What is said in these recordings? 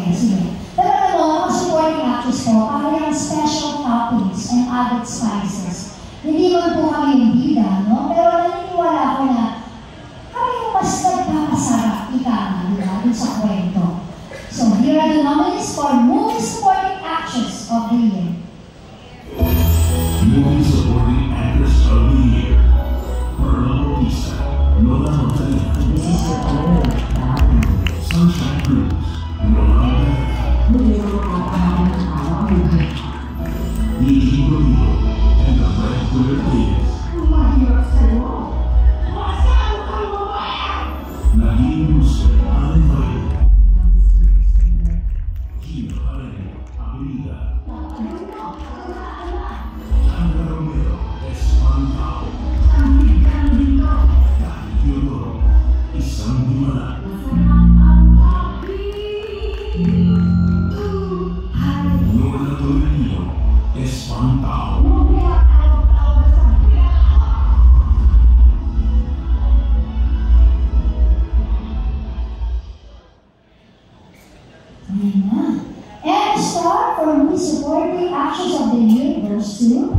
Okay, sige. Pero ano, ang supporting actress ko, parang special toppings and added spices. Hindi man po kami yung bida, no? Pero naniniwala ko na kami yung mas nagpapasarap, ika nga, di ba? Dun sa kwento. So, here are the nominees for Movie Supporting Actress of the Year. Movie Supporting Actress of the Year. Perla Bautista, Lola Montaña. This is your own Sunshine Cruz, Yolanda. Hindi mo makakahalan ng araw ang buhay. Eugene Rodrigo, and the Red Glitter Ladies. Ang mahirap sa'yo. Nadine Brewster, Allen Valle. Gina Pareño, Avenida. Sandra Romero, Espantao. Dani Teodoro, Isang Dimana. Norma Tolentino, Espantao. And the star for Movie Supporting Actress of the Year goes to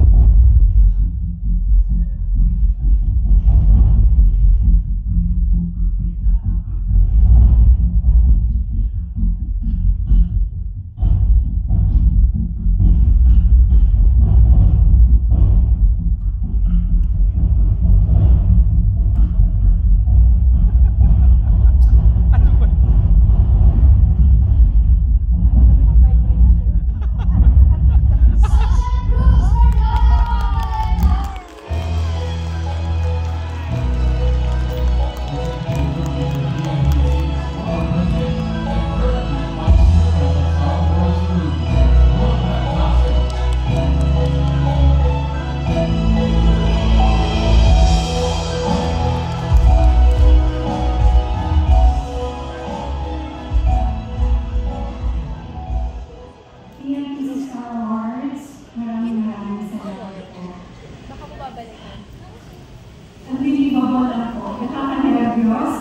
unbelievable ako. Nakaka-nervyos.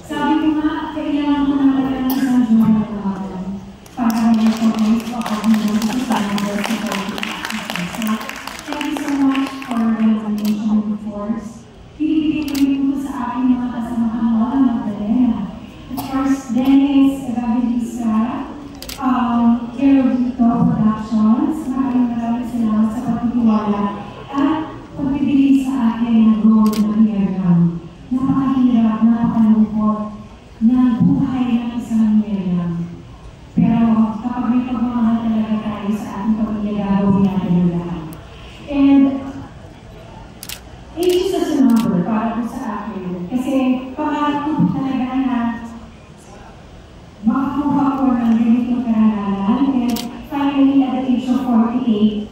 Sabi ko nga, kailangan ko na wala ng isang journal naman para mag-recognize ko ako ng sustainable supporting actress. So, thank you so much for the nomination, of course. Pinibigay ko rin po sa aking mga kasamahan mo, Magdalena. Of course, Dennis Evangelista, Kerovito Productions, maraming salamat sa pagtitiwala at pagbibigay sa akin ng role ng Miriam. Napakahirap, napakalungkot na buhay ng isang Miriam. Pero kapag may pagmamahal talaga tayo sa ating pamilya, gagawin natin ang lahat. And age is just a number para po sa akin. Kasi pangarap ko talaga na makakuha ko ng ganitong karanalan. And finally, at the age of 48,